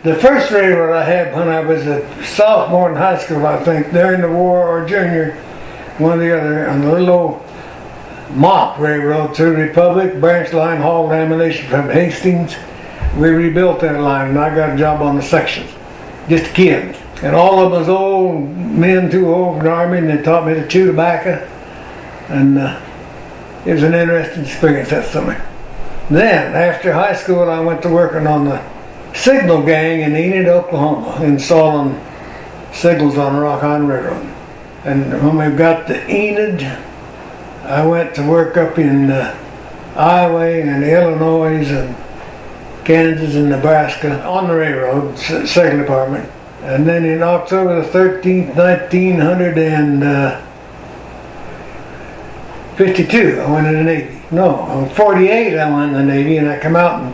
The first railroad I had when I was a sophomore in high school, I think, during the war or junior, one or the other, on the little old mop railroad through the Republic, branch line hauled ammunition from Hastings. We rebuilt that line and I got a job on the sections. Just a kid. And all of them was old men, too old for the Army, and they taught me to chew tobacco. And it was an interesting experience that summer. Then, after high school, I went to working on the signal gang in Enid, Oklahoma, installing signals on the Rock Island Railroad. And when we got to Enid, I went to work up in Iowa and Illinois and Kansas and Nebraska on the railroad, second department. And then in October the 13th, 1952, I went in the Navy. No, in 48 I went in the Navy and I come out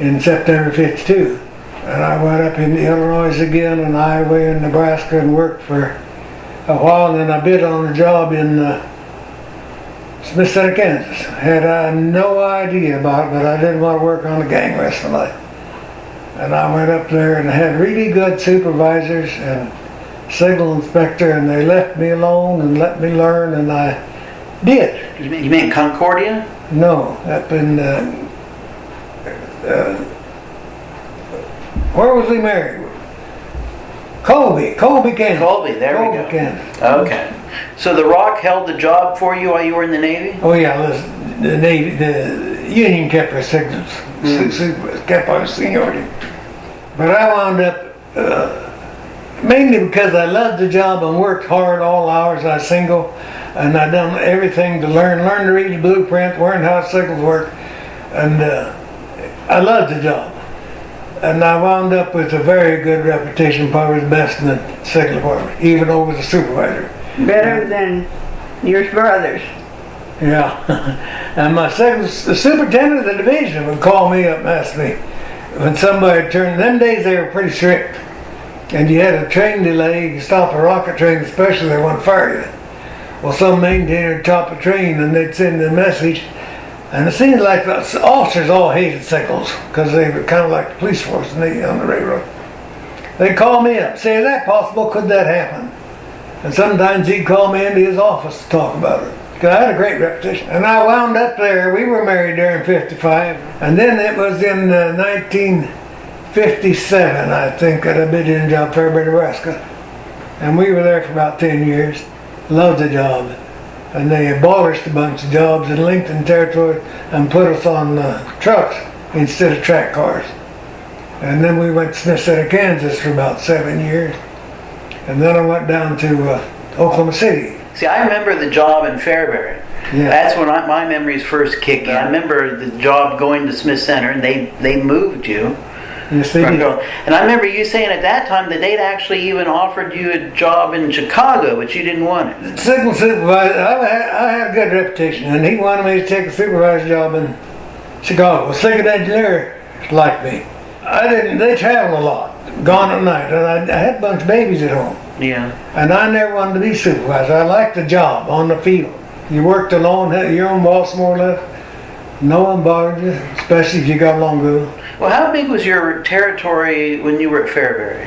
in September 52. And I went up in Illinois again and Iowa and Nebraska and worked for a while, and then I bid on a job in Smith Center, Kansas. Had no idea about it, but I didn't want to work on the gang rest of my life. And I went up there and had really good supervisors and signal inspector, and they left me alone and let me learn, and I did. You mean Concordia? No, up in where was he married? Colby, Kansas. Colby, there we go. Kansas. Okay. So the Rock held the job for you while you were in the Navy? Oh yeah, the Navy, the Union kept our signals, kept our seniority. But I wound up, mainly because I loved the job and worked hard all hours. I was single, and I done everything to learn to read the blueprint, learn how signals work, and I loved the job. And I wound up with a very good reputation, probably the best in the signal department, even over the supervisor. Better than your brothers. Yeah. And the superintendent of the division would call me up and ask me when somebody turned. Them days they were pretty strict, and you had a train delay. You stop a rocket train, especially they wouldn't fire you. Well, some maintainer would top a train and they'd send a message. And it seemed like the officers all hated signals because they were kind of like the police force on the railroad. They'd call me up, say, is that possible? Could that happen? And sometimes he'd call me into his office to talk about it. Because I had a great reputation. And I wound up there. We were married there in 55. And then it was in 1957, I think, that I bid in a job, Fairbury, Nebraska. And we were there for about 10 years. Loved the job. And they abolished a bunch of jobs in Lincoln Territory and put us on trucks instead of track cars. And then we went to Smith Center, Kansas for about 7 years. And then I went down to Oklahoma City. See, I remember the job in Fairbury. Yeah. That's when my memories first kick in. I remember the job going to Smith Center, and they moved you. Yes, they did. And I remember you saying at that time that they'd actually even offered you a job in Chicago, but you didn't want it. Signal supervisor, I had a good reputation, and he wanted me to take a supervisor job in Chicago. A signal engineer like me. They traveled a lot, gone at night, and I had a bunch of babies at home. Yeah. And I never wanted to be supervisor. I liked the job on the field. You worked alone, had your own boss more or less. No one bothered you, especially if you got along good. Well, how big was your territory when you were at Fairbury?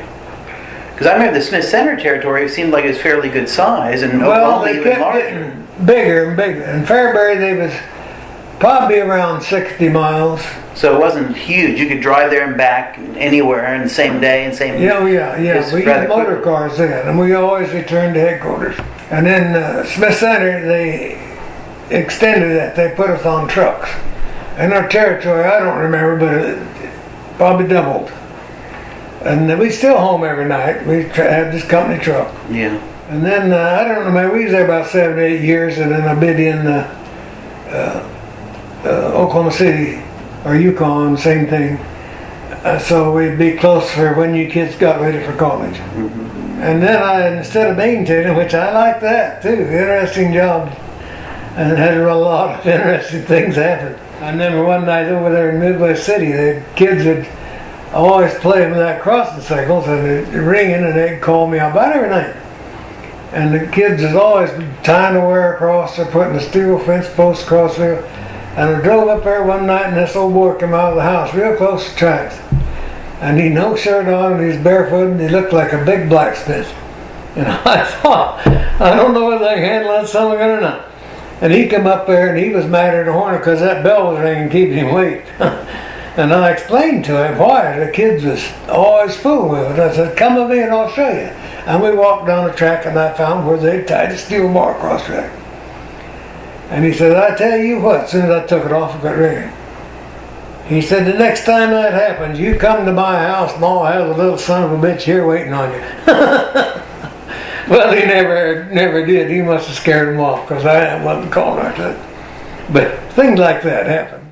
Because I remember the Smith Center territory seemed like it was fairly good size, and well, they even kept larger. Getting bigger and bigger. In Fairbury, they was probably around 60 miles. So it wasn't huge. You could drive there and back anywhere in the same day and same. Yeah. We used motor cars then, and we always returned to headquarters. And then Smith Center, they extended that. They put us on trucks. And our territory, I don't remember, but it probably doubled. And we still home every night. We had this company truck. Yeah. And then, I don't remember, we was there about 7 or 8 years, and then I bid in Oklahoma City, or Yukon, same thing. So we'd be close for when you kids got ready for college. Mm-hmm. And then instead of maintaining, which I like that too, interesting job, and had a lot of interesting things happen. I remember one night over there in Midwest City, the kids would always play with that crossing signals, and they'd ringing, and they'd call me out about every night. And the kids was always tying a wire across or putting a steel fence post across there. And I drove up there one night, and this old boy came out of the house real close to the tracks. and he no shirt on, and he's barefoot, and he looked like a big blacksmith. And I thought, I don't know whether they can handle that son of a gun or not. And he come up there, and he was madder than a hornet because that bell was ringing, keeping him late. And I explained to him why the kids was always fooling with it. I said, come with me and I'll show you. And we walked down the track, and I found where they tied a steel bar across the track. And he said, I tell you what, as soon as I took it off, it got ringing. He said, the next time that happens, you come to my house and I'll have the little son of a bitch here waiting on you. Well, he never did. He must have scared him off because I wasn't calling her that. But things like that happen.